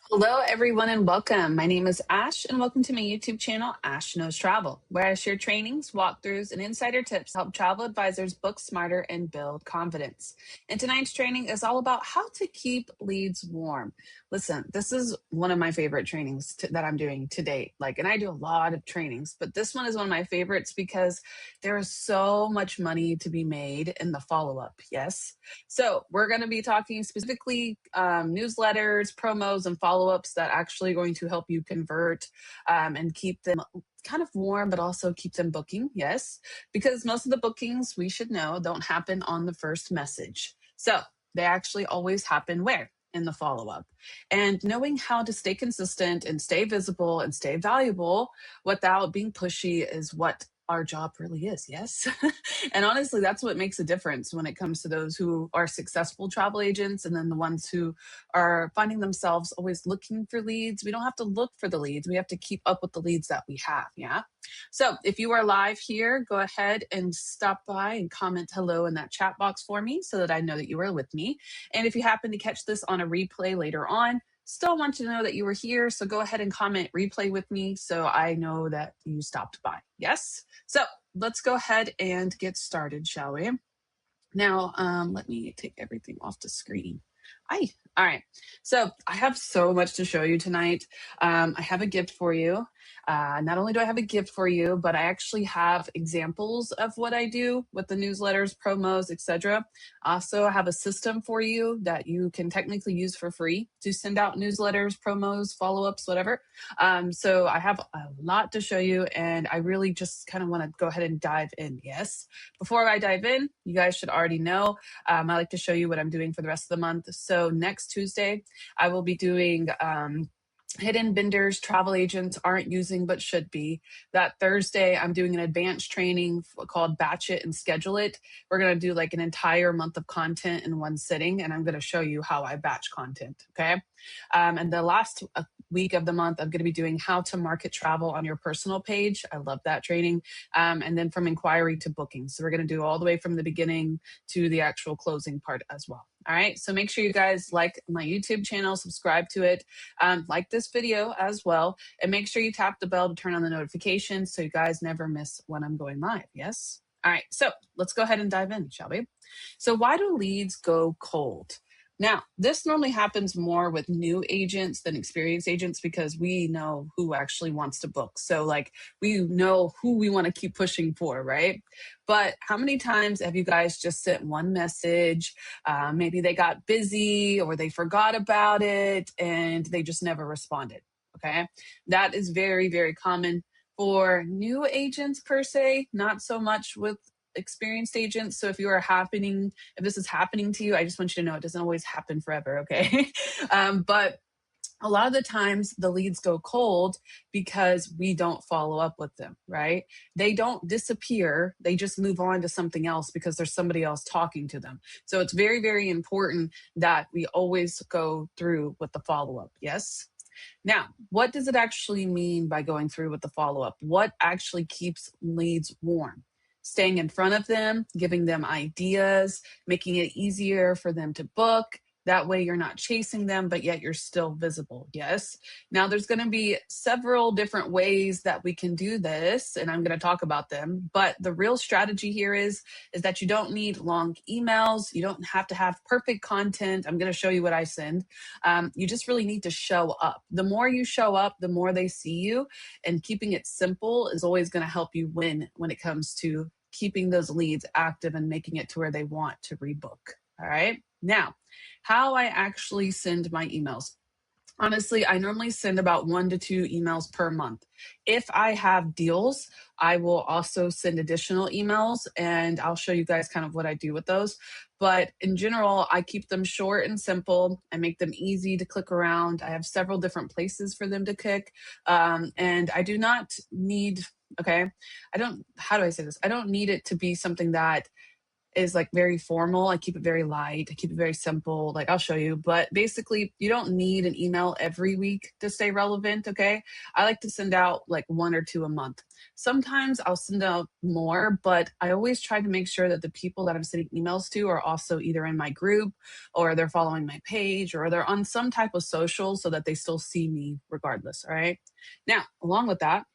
Hello, everyone, and welcome. My name is Ash, and welcome to my YouTube channel, Ash Knows Travel, where I share trainings, walkthroughs, and insider tips to help travel advisors book smarter and build confidence. And tonight's training is all about how to keep leads warm. Listen, this is one of my favorite trainings that I'm doing to date. And I do a lot of trainings, but this one is one of my favorites because there is so much money to be made in the follow up. Yes. So we're going to be talking specifically newsletters, promos, and follow-ups that actually going to help you convert and keep them kind of warm, but also keep them booking. Yes, because most of the bookings we should know don't happen on the first message. So they actually always happen where? In the follow-up. And knowing how to stay consistent and stay visible and stay valuable without being pushy is what our job really is. Yes. And honestly, that's what makes a difference when it comes to those who are successful travel agents and then the ones who are finding themselves always looking for leads. We don't have to look for the leads. We have to keep up with the leads that we have. Yeah. So if you are live here, go ahead and stop by and comment hello in that chat box for me so that I know that you are with me. And if you happen to catch this on a replay later on, still want to know that you were here. So go ahead and comment replay with me so I know that you stopped by. Yes. So let's go ahead and get started, shall we? Now, let me take everything off the screen. All right. So I have so much to show you tonight. I have a gift for you. Not only do I have a gift for you, but I actually have examples of what I do with the newsletters, promos, etc. Also, I have a system for you that you can technically use for free to send out newsletters, promos, follow-ups, whatever. So I have a lot to show you, and I really just kind of want to go ahead and dive in. Yes. Before I dive in, you guys should already know, I like to show you what I'm doing for the rest of the month. So next Tuesday, I will be doing hidden vendors travel agents aren't using but should be. That Thursday, I'm doing an advanced training called Batch It and Schedule It. We're going to do like an entire month of content in one sitting, and I'm going to show you how I batch content. Okay. And the last week of the month, I'm going to be doing how to market travel on your personal page. I love that training. And then from inquiry to booking. So we're going to do all the way from the beginning to the actual closing part as well. All right. So make sure you guys like my YouTube channel, subscribe to it, like this video as well, and make sure you tap the bell to turn on the notifications so you guys never miss when I'm going live. Yes. All right. So let's go ahead and dive in, shall we? So why do leads go cold? Now, this normally happens more with new agents than experienced agents because we know who actually wants to book. So we know who we want to keep pushing for, right? But how many times have you guys just sent one message? Maybe they got busy or they forgot about it and they just never responded. Okay. That is very, very common for new agents per se, not so much with experienced agents. So if this is happening to you, I just want you to know it doesn't always happen forever. Okay. But a lot of the times the leads go cold because we don't follow up with them, right? They don't disappear. They just move on to something else because there's somebody else talking to them. So it's very, very important that we always go through with the follow-up. Yes. Now, what does it actually mean by going through with the follow-up? What actually keeps leads warm? Staying in front of them, giving them ideas, making it easier for them to book. That way you're not chasing them, but yet you're still visible. Yes. Now there's going to be several different ways that we can do this, and I'm going to talk about them. But the real strategy here is that you don't need long emails. You don't have to have perfect content. I'm going to show you what I send. You just really need to show up. The more you show up, the more they see you, and keeping it simple is always going to help you win when it comes to keeping those leads active and making it to where they want to rebook. All right. Now, how I actually send my emails. Honestly, I normally send about 1 to 2 emails per month. If I have deals, I will also send additional emails, and I'll show you guys kind of what I do with those. But in general, I keep them short and simple. I make them easy to click around. I have several different places for them to click. And I do not need, how do I say this? I don't need it to be something that is like very formal. I keep it very light. I keep it very simple. Like I'll show you, but basically you don't need an email every week to stay relevant. Okay. I like to send out like one or two a month. Sometimes I'll send out more, but I always try to make sure that the people that I'm sending emails to are also either in my group or they're following my page or they're on some type of social so that they still see me regardless. All right. Now, along with that,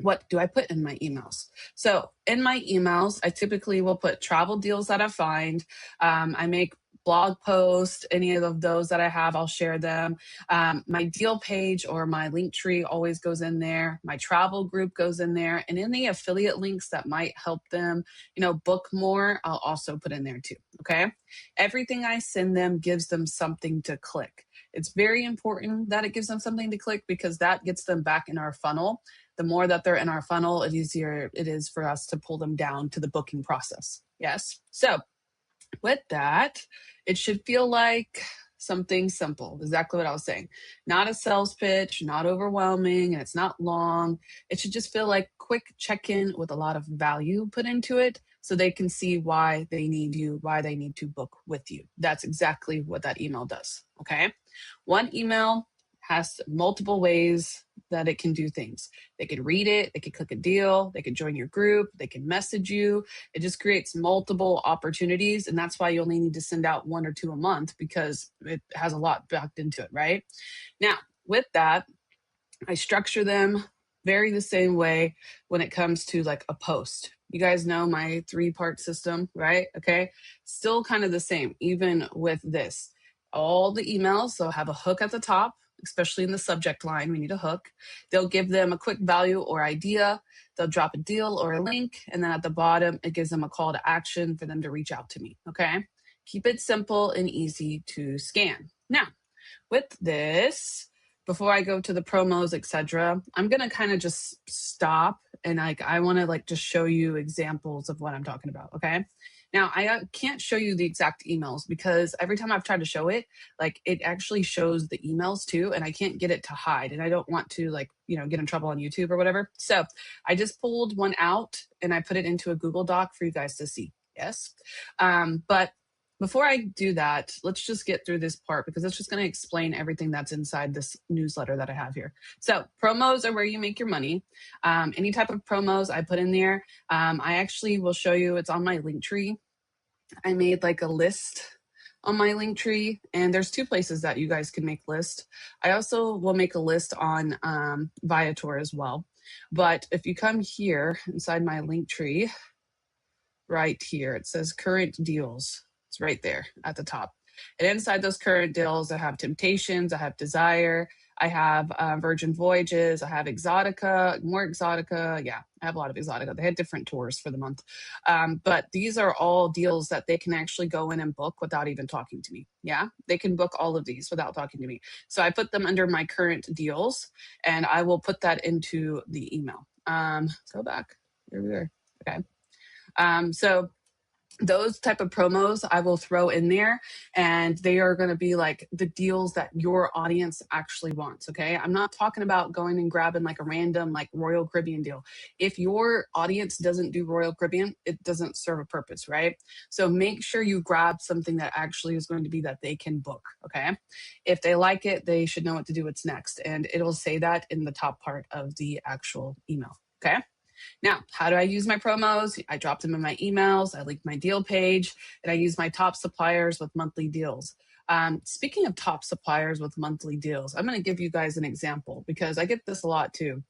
what do I put in my emails? So in my emails, I typically will put travel deals that I find. I make blog posts, any of those that I have, I'll share them. My deal page or my link tree always goes in there. My travel group goes in there. And any affiliate links that might help them, book more, I'll also put in there too. Okay. Everything I send them gives them something to click. It's very important that it gives them something to click because that gets them back in our funnel. The more that they're in our funnel, the easier it is for us to pull them down to the booking process. Yes. So with that, it should feel like something simple, exactly what I was saying. Not a sales pitch, not overwhelming, and it's not long. It should just feel like quick check-in with a lot of value put into it so they can see why they need you, why they need to book with you. That's exactly what that email does. Okay. One email has multiple ways that it can do things. They could read it, they could click a deal, they could join your group, they can message you. It just creates multiple opportunities. And that's why you only need to send out one or two a month because it has a lot backed into it, right? Now, with that, I structure them very the same way when it comes to like a post. You guys know my 3-part system, right? Okay. Still kind of the same, even with this. All the emails, they'll have a hook at the top, especially in the subject line. We need a hook. They'll give them a quick value or idea. They'll drop a deal or a link. And then at the bottom, it gives them a call to action for them to reach out to me. Okay. Keep it simple and easy to scan. Now, with this, before I go to the promos, etc., I'm gonna kind of just stop and I want to just show you examples of what I'm talking about. Okay. Now I can't show you the exact emails because every time I've tried to show it, it actually shows the emails too, and I can't get it to hide, and I don't want to get in trouble on YouTube or whatever. So I just pulled one out and I put it into a Google Doc for you guys to see. Yes, but before I do that, let's just get through this part because it's just going to explain everything that's inside this newsletter that I have here. So promos are where you make your money. Any type of promos I put in there. I actually will show you, it's on my link tree. I made a list on my link tree, and there's 2 places that you guys can make list. I also will make a list on Viator as well. But if you come here inside my link tree, right here, it says current deals. It's right there at the top. And inside those current deals, I have Temptations, I have Desire, I have Virgin Voyages, I have Exotica, more Exotica. Yeah, I have a lot of Exotica. They had different tours for the month. But these are all deals that they can actually go in and book without even talking to me. Yeah, they can book all of these without talking to me. So I put them under my current deals, and I will put that into the email. Let's go back. Here we are. Okay. So those type of promos I will throw in there, and they are going to be the deals that your audience actually wants. Okay. I'm not talking about going and grabbing a random Royal Caribbean deal. If your audience doesn't do Royal Caribbean, it doesn't serve a purpose, right? So make sure you grab something that actually is going to be that they can book. Okay. If they like it, they should know what to do what's next. And it'll say that in the top part of the actual email. Okay. Now, how do I use my promos? I drop them in my emails, I link my deal page, and I use my top suppliers with monthly deals. Speaking of top suppliers with monthly deals, I'm going to give you guys an example because I get this a lot too.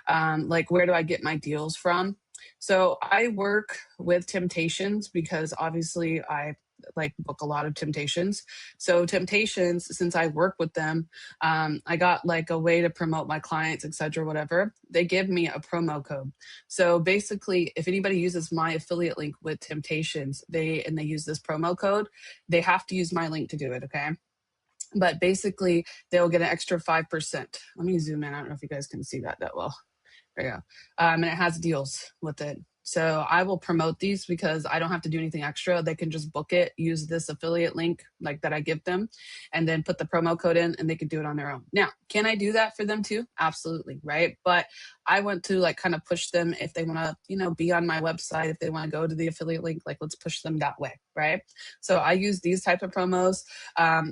Where do I get my deals from? So I work with Temptations because obviously I book a lot of Temptations. So Temptations, since I work with them, I got a way to promote my clients, etc., whatever. They give me a promo code. So basically, if anybody uses my affiliate link with Temptations, they use this promo code, they have to use my link to do it. Okay. But basically, they'll get an extra 5%. Let me zoom in. I don't know if you guys can see that well. There you go. And it has deals with it. So I will promote these because I don't have to do anything extra. They can just book it, use this affiliate link like that I give them, and then put the promo code in and they can do it on their own. Now, can I do that for them too? Absolutely, right? But I want to like kind of push them if they want to, be on my website, if they want to go to the affiliate link, like let's push them that way, right? So I use these type of promos.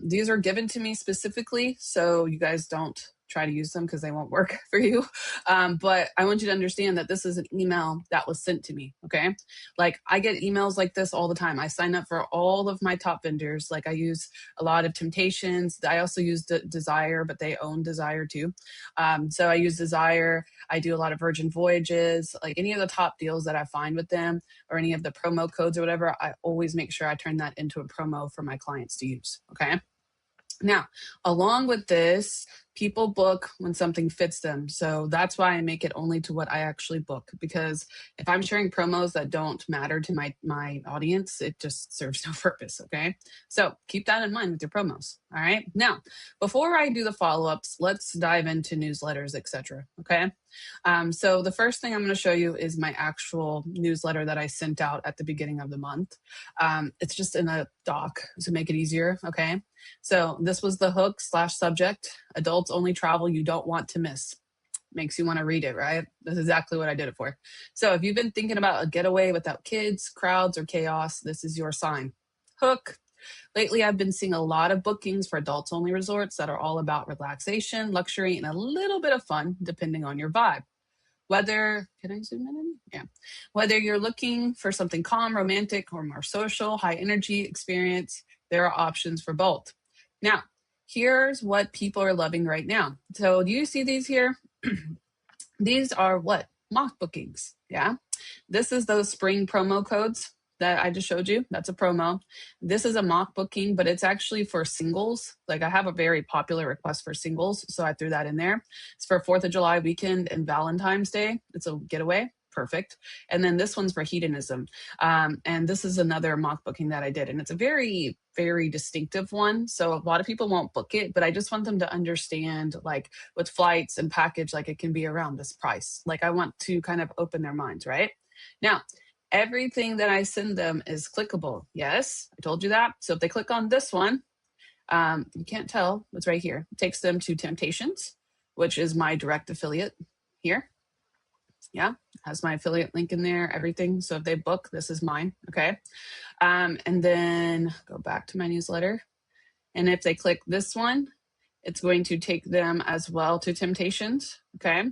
These are given to me specifically, so you guys don't try to use them because they won't work for you. But I want you to understand that this is an email that was sent to me. Okay. Like I get emails like this all the time. I sign up for all of my top vendors. Like I use a lot of Temptations. I also use Desire, but they own Desire too. So I use Desire. I do a lot of Virgin Voyages, like any of the top deals that I find with them or any of the promo codes or whatever. I always make sure I turn that into a promo for my clients to use. Okay. Now, along with this, people book when something fits them. So that's why I make it only to what I actually book. Because if I'm sharing promos that don't matter to my audience, it just serves no purpose. Okay. So keep that in mind with your promos. All right. Now, before I do the follow-ups, let's dive into newsletters, etc. Okay. So the first thing I'm going to show you is my actual newsletter that I sent out at the beginning of the month. It's just in a doc to make it easier. Okay. So this was the hook / subject, adults only travel you don't want to miss. Makes you want to read it, right? That's exactly what I did it for. So if you've been thinking about a getaway without kids, crowds, or chaos, this is your sign. Hook. Lately, I've been seeing a lot of bookings for adults only resorts that are all about relaxation, luxury, and a little bit of fun, depending on your vibe. Can I zoom in? Yeah. Whether you're looking for something calm, romantic, or more social, high energy experience, there are options for both. Now, here's what people are loving right now. So do you see these here? These are what? Mock bookings. Yeah. This is those spring promo codes that I just showed you. That's a promo. This is a mock booking, but it's actually for singles. Like I have a very popular request for singles, so I threw that in there. It's for 4th of July weekend and Valentine's Day. It's a getaway. Perfect. And then this one's for hedonism. And this is another mock booking that I did. And it's a very, very distinctive one. So a lot of people won't book it, but I just want them to understand like with flights and package, like it can be around this price. Like I want to kind of open their minds, right? Now, everything that I send them is clickable. Yes, I told you that. So if they click on this one, you can't tell, it's right here. It takes them to Temptations, which is my direct affiliate here. Yeah, has my affiliate link in there, everything. So if they book, this is mine. Okay. And then go back to my newsletter. And if they click this one, it's going to take them as well to Temptations. Okay.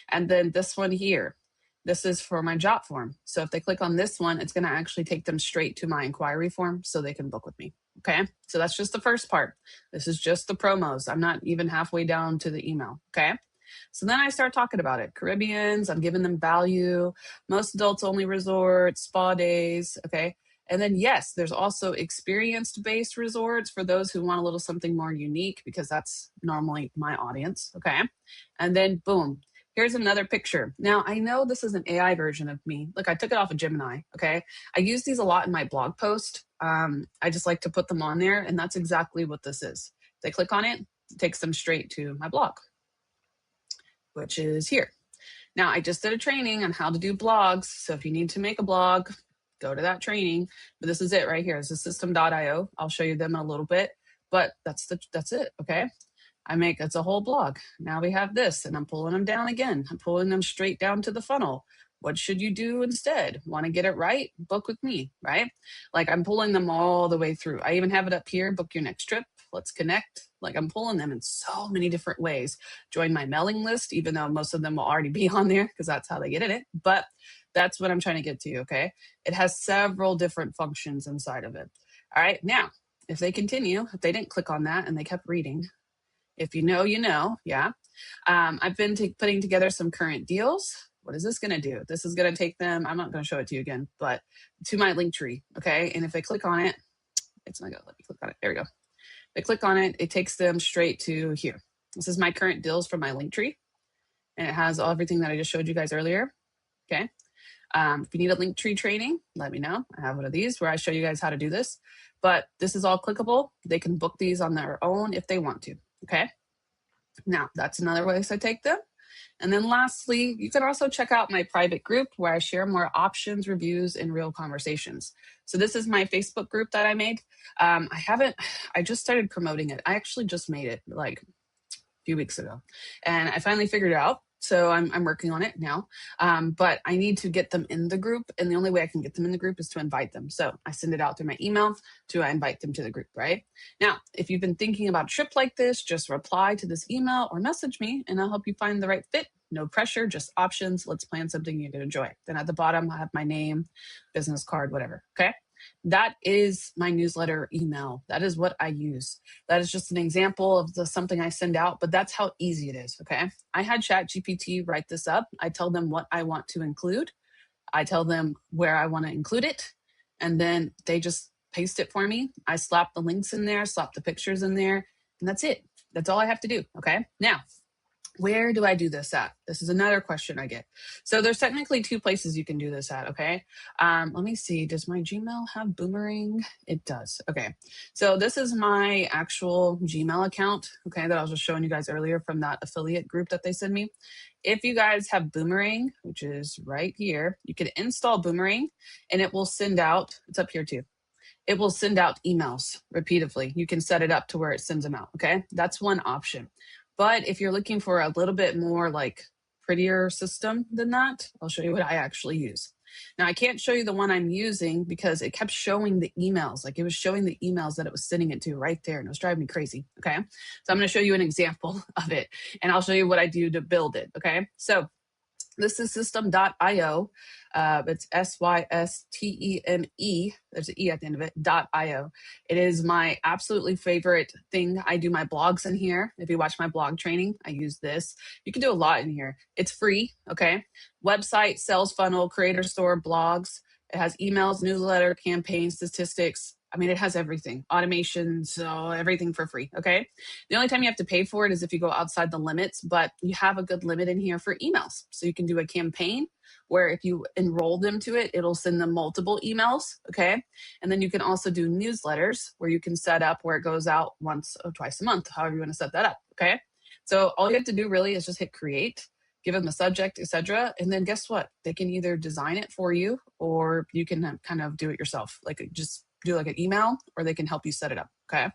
And then this one here, this is for my job form. So if they click on this one, it's going to actually take them straight to my inquiry form so they can book with me. Okay. So that's just the first part. This is just the promos. I'm not even halfway down to the email. Okay. So then I start talking about it. Caribbeans, I'm giving them value, most adults only resorts, spa days. Okay. And then, yes, there's also experience-based resorts for those who want a little something more unique because that's normally my audience. Okay. And then, boom, here's another picture. Now, I know this is an AI version of me. Look, I took it off of Gemini. Okay. I use these a lot in my blog post. I just like to put them on there. And that's exactly what this is. If they click on it, it takes them straight to my blog, which is here. Now, I just did a training on how to do blogs. So if you need to make a blog, go to that training. But this is it right here. It's system.io. I'll show you them in a little bit, but that's it. Okay. It's a whole blog. Now we have this, and I'm pulling them down again. I'm pulling them straight down to the funnel. What should you do instead? Want to get it right? Book with me, right? Like I'm pulling them all the way through. I even have it up here. Book your next trip. Let's connect. Like I'm pulling them in so many different ways. Join my mailing list, even though most of them will already be on there because that's how they get in it. But that's what I'm trying to get to, okay? It has several different functions inside of it. All right, now, if they continue, if they didn't click on that and they kept reading, if you know, you know, yeah. I've been putting together some current deals. What is this going to do? This is going to take them, I'm not going to show it to you again, but to my link tree, okay? And if they click on it, it's not going to let me click on it. There we go. They click on it, it takes them straight to here. This is my current deals for my link tree. And it has everything that I just showed you guys earlier, okay? If you need a link tree training, let me know. I have one of these where I show you guys how to do this. But this is all clickable. They can book these on their own if they want to, okay? Now, that's another way to take them. And then lastly, you can also check out my private group where I share more options, reviews, and real conversations. So this is my Facebook group that I made. I just started promoting it. I actually just made it like few weeks ago, and I finally figured it out. So I'm working on it now, but I need to get them in the group, and the only way I can get them in the group is to invite them. So I send it out through my email to invite them to the group. Right now, if you've been thinking about a trip like this, just reply to this email or message me, and I'll help you find the right fit. No pressure, just options. Let's plan something you can enjoy. Then at the bottom, I have my name, business card, whatever. Okay. That is my newsletter email. That is what I use. That is just an example of something I send out, but that's how easy it is. Okay. I had ChatGPT write this up. I tell them what I want to include. I tell them where I want to include it. And then they just paste it for me. I slap the links in there, slap the pictures in there, and that's it. That's all I have to do. Okay. Now, where do I do this at? This is another question I get. So there's technically two places you can do this at, okay? Let me see. Does my Gmail have Boomerang? It does. Okay. So this is my actual Gmail account, okay, that I was just showing you guys earlier from that affiliate group that they sent me. If you guys have Boomerang, which is right here, you can install Boomerang and it will send out, it's up here too. It will send out emails repeatedly. You can set it up to where it sends them out, okay? That's one option. But if you're looking for a little bit more like prettier system than that, I'll show you what I actually use. Now, I can't show you the one I'm using because it kept showing the emails. Like it was showing the emails that it was sending it to right there, and it was driving me crazy, okay? So I'm going to show you an example of it, and I'll show you what I do to build it, okay? So this is system.io. It's SYSTEME. There's an E at the end of it, .io. It is my absolutely favorite thing. I do my blogs in here. If you watch my blog training, I use this. You can do a lot in here. It's free, okay? Website, sales funnel, creator store, blogs. It has emails, newsletter, campaigns, statistics. I mean, it has everything. Automation, so everything for free, okay? The only time you have to pay for it is if you go outside the limits, but you have a good limit in here for emails. So you can do a campaign where if you enroll them to it, it'll send them multiple emails, okay? And then you can also do newsletters where you can set up where it goes out once or twice a month, however you want to set that up, okay? So all you have to do really is just hit create, give them the subject, etc. And then guess what? They can either design it for you or you can kind of do it yourself. Like just do like an email or they can help you set it up, okay?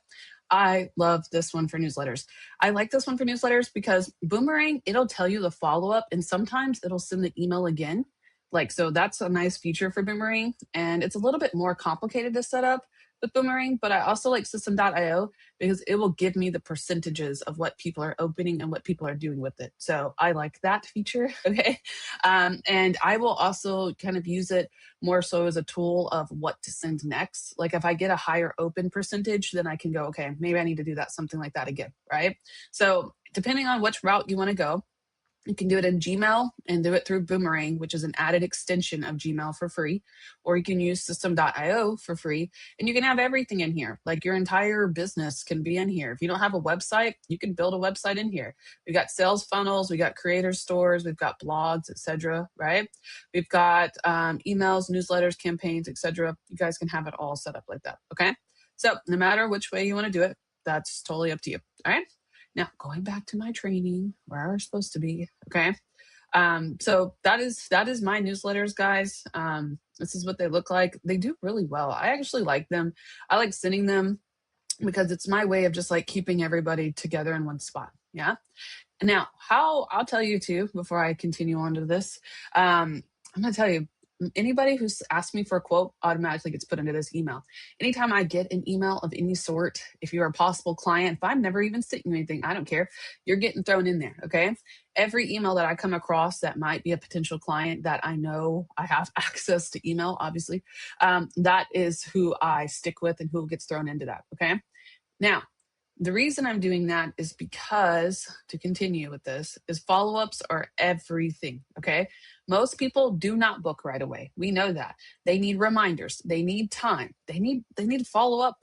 I love this one for newsletters. I like this one for newsletters because Boomerang, it'll tell you the follow-up and sometimes it'll send the email again. Like, so that's a nice feature for Boomerang. And it's a little bit more complicated to set up with Boomerang, but I also like system.io because it will give me the percentages of what people are opening and what people are doing with it. So I like that feature, okay? And I will also kind of use it more so as a tool of what to send next. Like if I get a higher open percentage, then I can go, okay, maybe I need to do that, something like that again, right? So depending on which route you want to go, you can do it in Gmail and do it through Boomerang, which is an added extension of Gmail for free, or you can use system.io for free, and you can have everything in here. Like your entire business can be in here. If you don't have a website, you can build a website in here. We've got sales funnels, we got creator stores, we've got blogs, etc. Right? We've got emails, newsletters, campaigns, etc. You guys can have it all set up like that. Okay. So no matter which way you want to do it, that's totally up to you. All right. Now, going back to my training, where we're supposed to be, okay? So that is my newsletters, guys. This is what they look like. They do really well. I actually like them. I like sending them because it's my way of just like keeping everybody together in one spot. Yeah. Now, how I'll tell you too, before I continue on to this, I'm going to tell you, anybody who's asked me for a quote automatically gets put into this email. Anytime I get an email of any sort, if you're a possible client, if I'm never even sent you anything, I don't care, you're getting thrown in there, okay? Every email that I come across that might be a potential client that I know I have access to email, obviously, that is who I stick with and who gets thrown into that, okay? Now, the reason I'm doing that is because, to continue with this, is follow-ups are everything, okay? Most people do not book right away. We know that. They need reminders. They need time. They need to follow up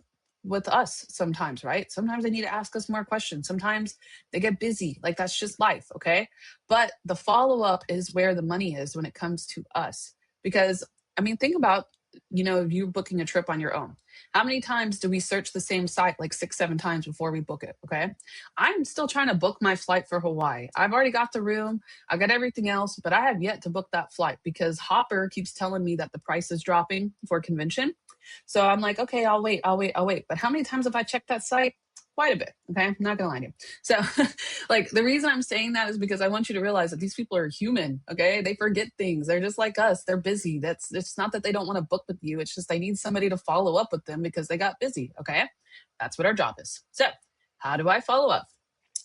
with us sometimes, right? Sometimes they need to ask us more questions. Sometimes they get busy. Like that's just life, okay? But the follow-up is where the money is when it comes to us. Because, I mean, think about you booking a trip on your own. How many times do we search the same site like 6, 7 times before we book it? Okay. I'm still trying to book my flight for Hawaii. I've already got the room, I got everything else, but I have yet to book that flight because Hopper keeps telling me that the price is dropping for convention. So I'm like, okay, I'll wait, I'll wait, I'll wait. But how many times have I checked that site? Quite a bit. Okay. I'm not going to lie to you. So, like, the reason I'm saying that is because I want you to realize that these people are human. Okay. They forget things. They're just like us. They're busy. It's not that they don't want to book with you. It's just they need somebody to follow up with them because they got busy. Okay. That's what our job is. So, how do I follow up?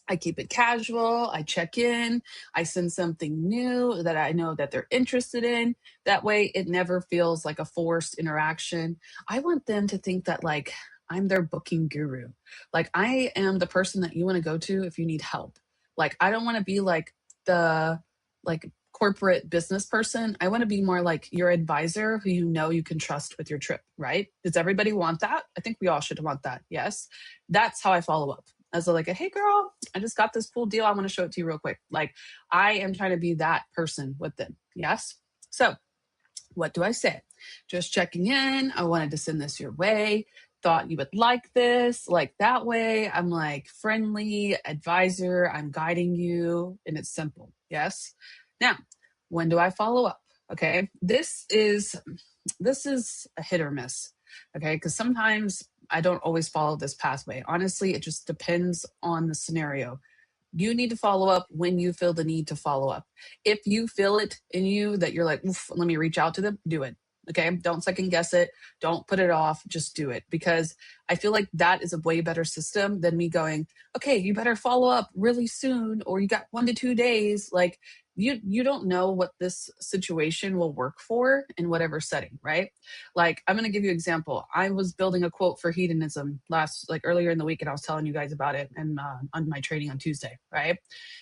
I keep it casual. I check in. I send something new that I know that they're interested in. That way, it never feels like a forced interaction. I want them to think that, like, I'm their booking guru. Like, I am the person that you want to go to if you need help. Like, I don't want to be like the, like, corporate business person. I want to be more like your advisor who you know you can trust with your trip, right? Does everybody want that? I think we all should want that. Yes. That's how I follow up. As like, hey girl, I just got this cool deal. I want to show it to you real quick. Like, I am trying to be that person with them. Yes. So what do I say? Just checking in. I wanted to send this your way. Thought you would like this. Like, that way, I'm like friendly advisor. I'm guiding you, and it's simple. Yes. Now, when do I follow up? Okay. This is a hit or miss. Okay. Because sometimes I don't always follow this pathway. Honestly, it just depends on the scenario. You need to follow up when you feel the need to follow up. If you feel it in you that you're like, "Oof, let me reach out to them," do it. Okay. Don't second guess it. Don't put it off. Just do it, because I feel like that is a way better system than me going, okay, you better follow up really soon, or you got 1 to 2 days. Like, you don't know what this situation will work for in whatever setting, right? Like, I'm going to give you an example. I was building a quote for hedonism earlier in the week, and I was telling you guys about it and on my training on Tuesday, right?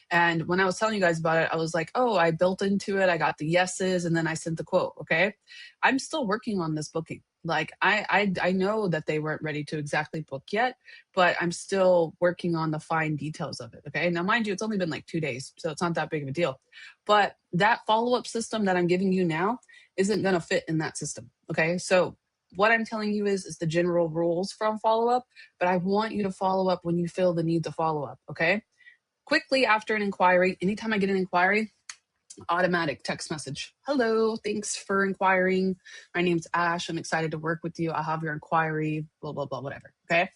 And when I was telling you guys about it, I was like, oh, I built into it. I got the yeses, and then I sent the quote. Okay. I'm still working on this booking. Like, I know that they weren't ready to exactly book yet, but I'm still working on the fine details of it. Okay. Now, mind you, it's only been like 2 days, so it's not that big of a deal. But that follow-up system that I'm giving you now isn't going to fit in that system. Okay. So what I'm telling you is the general rules from follow-up, but I want you to follow up when you feel the need to follow up. Okay. Quickly after an inquiry, anytime I get an inquiry, automatic text message. Hello, thanks for inquiring. My name's Ash. I'm excited to work with you. I'll have your inquiry, blah, blah, blah, whatever. Okay.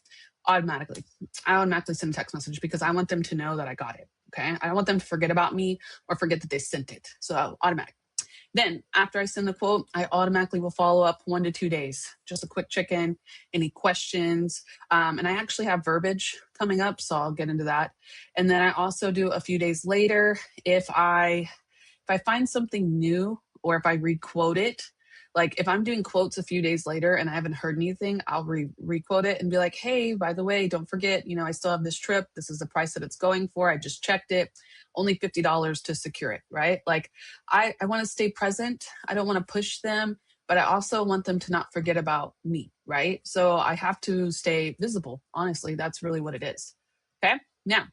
Automatically. I automatically send a text message because I want them to know that I got it. Okay. I don't want them to forget about me or forget that they sent it. So automatic. Then after I send the quote, I automatically will follow up 1 to 2 days. Just a quick check in, any questions. And I actually have verbiage coming up, so I'll get into that. And then I also do a few days later if I find something new, or if I requote it. Like, if I'm doing quotes a few days later and I haven't heard anything, I'll requote it and be like, hey, by the way, don't forget, I still have this trip. This is the price that it's going for. I just checked it. Only $50 to secure it, right? Like, I want to stay present. I don't want to push them, but I also want them to not forget about me, right? So I have to stay visible. Honestly, that's really what it is. Okay. Now,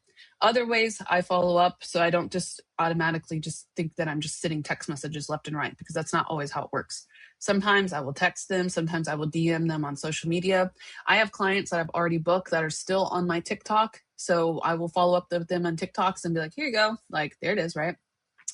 other ways I follow up, so I don't just automatically just think that I'm just sending text messages left and right, because that's not always how it works. Sometimes I will text them, sometimes I will DM them on social media. I have clients that I've already booked that are still on my TikTok, so I will follow up with them on TikToks and be like, here you go, like, there it is, right?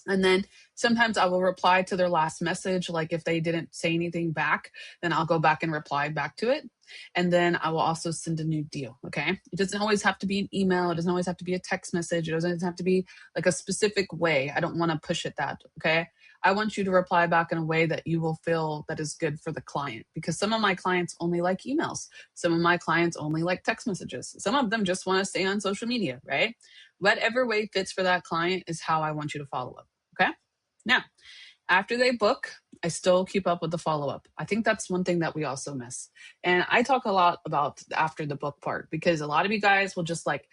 And then sometimes I will reply to their last message. Like, if they didn't say anything back, then I'll go back and reply back to it. And then I will also send a new deal. Okay. It doesn't always have to be an email. It doesn't always have to be a text message. It doesn't have to be like a specific way. I don't want to push it that. Okay. I want you to reply back in a way that you will feel that is good for the client, because some of my clients only like emails. Some of my clients only like text messages. Some of them just want to stay on social media, right? Whatever way fits for that client is how I want you to follow up. Okay. Now, after they book, I still keep up with the follow up. I think that's one thing that we also miss. And I talk a lot about the after the book part, because a lot of you guys will just like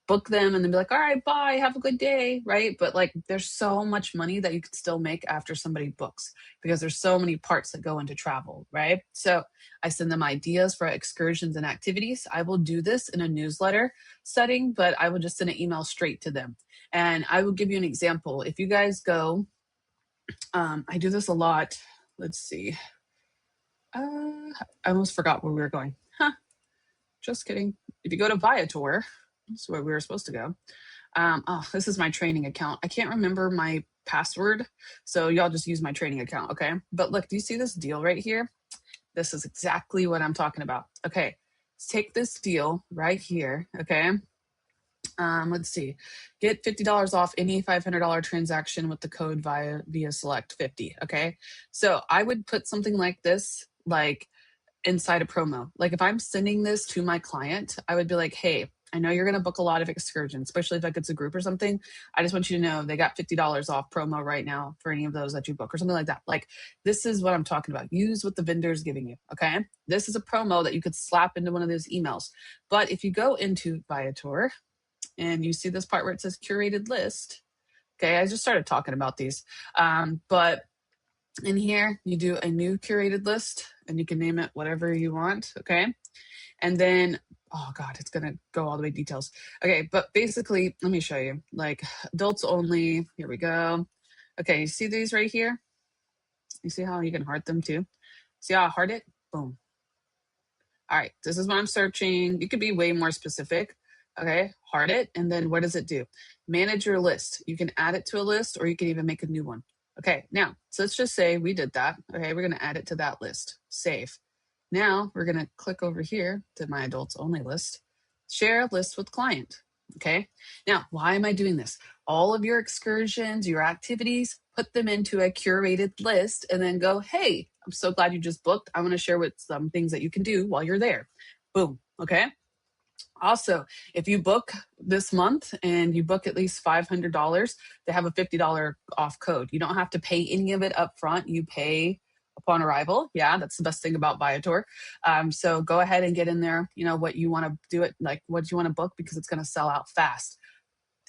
book them and then be like, all right, bye, have a good day, right? But like, there's so much money that you could still make after somebody books, because there's so many parts that go into travel, right? So I send them ideas for excursions and activities. I will do this in a newsletter setting, but I will just send an email straight to them. And I will give you an example. If you guys go, I do this a lot. Let's see. I almost forgot where we were going. Huh, just kidding. If you go to Viator, that's where we were supposed to go. Oh, this is my training account. I can't remember my password, so y'all just use my training account, okay? But look, do you see this deal right here? This is exactly what I'm talking about. Okay, let's take this deal right here, okay? Let's see, get $50 off any $500 transaction with the code via select 50, okay? So I would put something like this, like inside a promo. Like if I'm sending this to my client, I would be like, hey, I know you're going to book a lot of excursions, especially if like it's a group or something. I just want you to know they got $50 off promo right now for any of those that you book or something like that. Like this is what I'm talking about. Use what the vendor is giving you. Okay. This is a promo that you could slap into one of those emails. But if you go into Viator and you see this part where it says curated list, okay, I just started talking about these. But in here, you do a new curated list and you can name it whatever you want. Okay. And then, oh God, it's going to go all the way details. Okay. But basically, let me show you like adults only. Here we go. Okay. You see these right here? You see how you can heart them too? See how I heart it? Boom. All right. This is what I'm searching. You could be way more specific. Okay. Heart it. And then what does it do? Manage your list. You can add it to a list or you can even make a new one. Okay, now, so let's just say we did that. Okay, we're going to add it to that list. Save. Now, we're going to click over here to my adults only list. Share list with client. Okay, now, why am I doing this? All of your excursions, your activities, put them into a curated list and then go, hey, I'm so glad you just booked. I want to share with some things that you can do while you're there. Boom. Okay. Also, if you book this month and you book at least $500, they have a $50 off code. You don't have to pay any of it up front. You pay upon arrival. Yeah, that's the best thing about Viator. So go ahead and get in there, you know, what you want to do it, like what you want to book because it's going to sell out fast.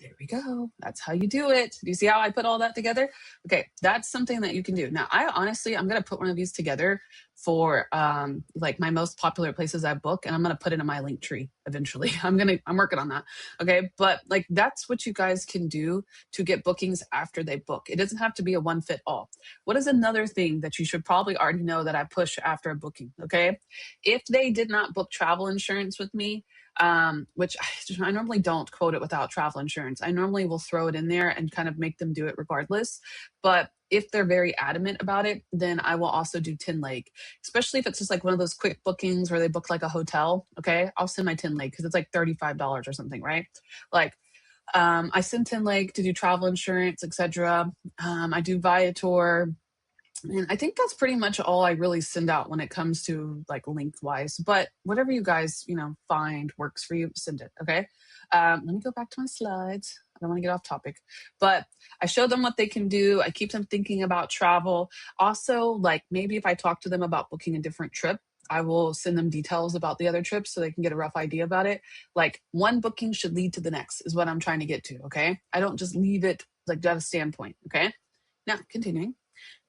There we go. That's how you do it. Do you see how I put all that together? Okay, that's something that you can do. Now, I'm going to put one of these together for like my most popular places I book, and I'm going to put it in my link tree eventually. I'm working on that. Okay, but like that's what you guys can do to get bookings after they book. It doesn't have to be a one fit all. What is another thing that you should probably already know that I push after a booking? Okay, if they did not book travel insurance with me, which I normally don't quote it without travel insurance. I normally will throw it in there and kind of make them do it regardless. But if they're very adamant about it, then I will also do 10 leg, especially if it's just like one of those quick bookings where they book like a hotel. Okay. I'll send my 10 leg because it's like $35 or something, right? Like, I send 10 leg to do travel insurance, etc. I do Viator. And I think that's pretty much all I really send out when it comes to like lengthwise. But whatever you guys, you know, find works for you, send it. Okay. Let me go back to my slides. I don't want to get off topic, but I show them what they can do. I keep them thinking about travel. Also, like maybe if I talk to them about booking a different trip, I will send them details about the other trips so they can get a rough idea about it. Like one booking should lead to the next is what I'm trying to get to. Okay. I don't just leave it like at a standpoint. Okay. Now continuing.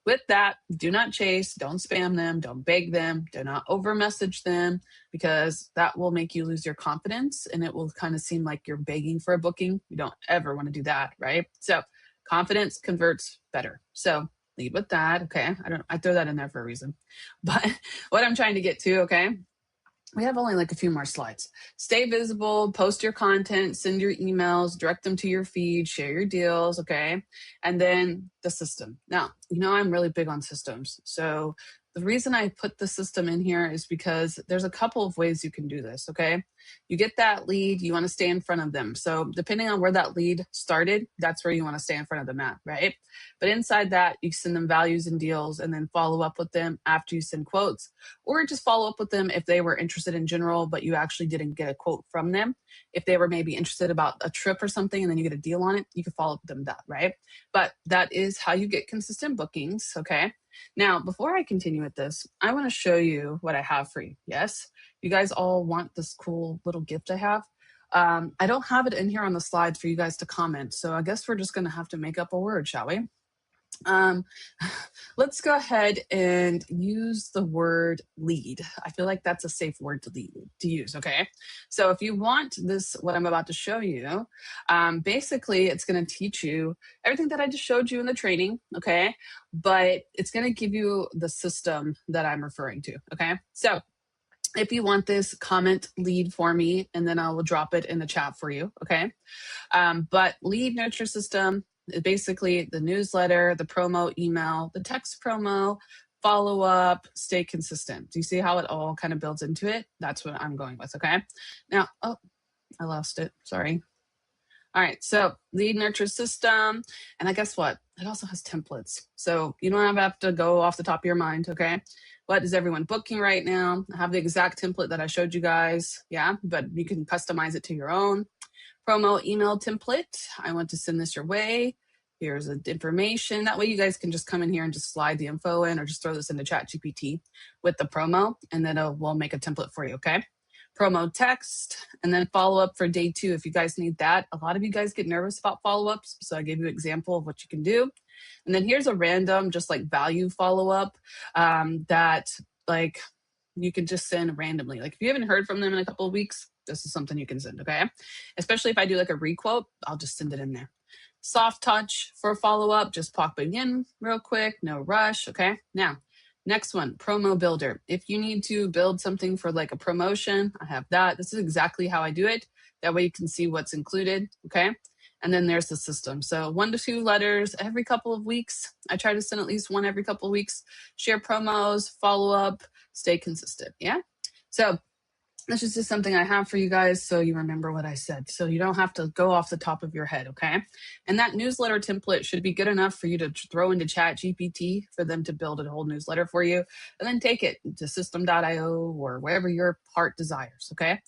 With that, do not chase, don't spam them, don't beg them, do not over message them because that will make you lose your confidence and it will kind of seem like you're begging for a booking. You don't ever want to do that, right? So confidence converts better. So lead with that. Okay. I throw that in there for a reason. But what I'm trying to get to, okay, we have only like a few more slides. Stay visible, post your content, send your emails, direct them to your feed, share your deals, okay? And then the system. Now, you know, I'm really big on systems. So the reason I put the system in here is because there's a couple of ways you can do this, okay? You get that lead, you want to stay in front of them. So depending on where that lead started, that's where you want to stay in front of them at, right? But inside that, you send them values and deals and then follow up with them after you send quotes, or just follow up with them if they were interested in general, but you actually didn't get a quote from them. If they were maybe interested about a trip or something and then you get a deal on it, you can follow up with them that, right? But that is how you get consistent bookings, okay? Now, before I continue with this, I want to show you what I have for you. Yes, you guys all want this cool little gift I have. I don't have it in here on the slides for you guys to comment, so I guess we're just going to have to make up a word, shall we? Um, let's go ahead and use the word lead. I feel like that's a safe word to use, okay? So if you want this, what I'm about to show you, basically it's gonna teach you everything that I just showed you in the training, okay? But it's gonna give you the system that I'm referring to, okay? So if you want this, comment lead for me, and then I will drop it in the chat for you, okay? But lead nurture system is basically the newsletter, the promo email, the text promo, follow up, stay consistent. Do you see how it all kind of builds into it? That's what I'm going with. Okay. Now, oh, I lost it. Sorry. All right. So lead nurture system. And I guess what? It also has templates. So you don't have to go off the top of your mind. Okay. What is everyone booking right now? I have the exact template that I showed you guys. Yeah. But you can customize it to your own. Promo email template. I want to send this your way. Here's the information. That way you guys can just come in here and just slide the info in or just throw this into ChatGPT with the promo, and then we'll make a template for you, okay? Promo text, and then follow up for day 2 if you guys need that. A lot of you guys get nervous about follow-ups, so I gave you an example of what you can do. And then here's a random, just like value follow-up that like you can just send randomly. Like if you haven't heard from them in a couple of weeks, this is something you can send, okay? Especially if I do like a requote, I'll just send it in there. Soft touch for follow-up, just popping in real quick, no rush, okay? Now, next one, promo builder. If you need to build something for like a promotion, I have that. This is exactly how I do it. That way you can see what's included, okay? And then there's the system. So 1 to 2 letters every couple of weeks. I try to send at least one every couple of weeks. Share promos, follow up, stay consistent. Yeah. So this is just something I have for you guys so you remember what I said. So you don't have to go off the top of your head, okay? And that newsletter template should be good enough for you to throw into Chat GPT for them to build a whole newsletter for you, and then take it to system.io or wherever your heart desires, okay?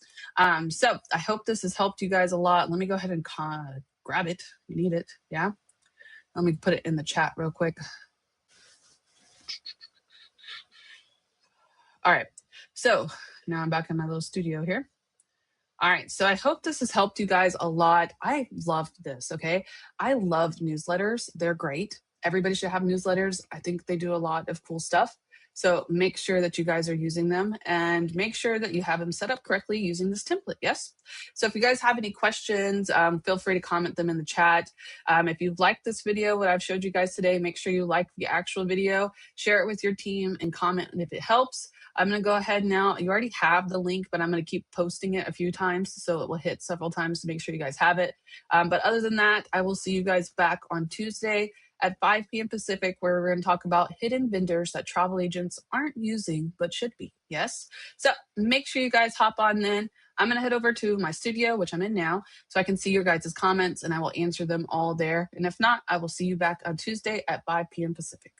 So I hope this has helped you guys a lot. Let me go ahead and grab it. You need it, yeah? Let me put it in the chat real quick. All right, so now I'm back in my little studio here. All right, so I hope this has helped you guys a lot. I loved this, okay? I love newsletters. They're great. Everybody should have newsletters. I think they do a lot of cool stuff. So make sure that you guys are using them and make sure that you have them set up correctly using this template, yes? So if you guys have any questions, feel free to comment them in the chat. If you've liked this video, what I've showed you guys today, make sure you like the actual video, share it with your team, and comment if it helps. I'm going to go ahead now. You already have the link, but I'm going to keep posting it a few times so it will hit several times to make sure you guys have it. But other than that, I will see you guys back on Tuesday at 5 p.m. Pacific, where we're going to talk about hidden vendors that travel agents aren't using but should be. Yes? So make sure you guys hop on then. I'm going to head over to my studio, which I'm in now, so I can see your guys' comments and I will answer them all there. And if not, I will see you back on Tuesday at 5 p.m. Pacific.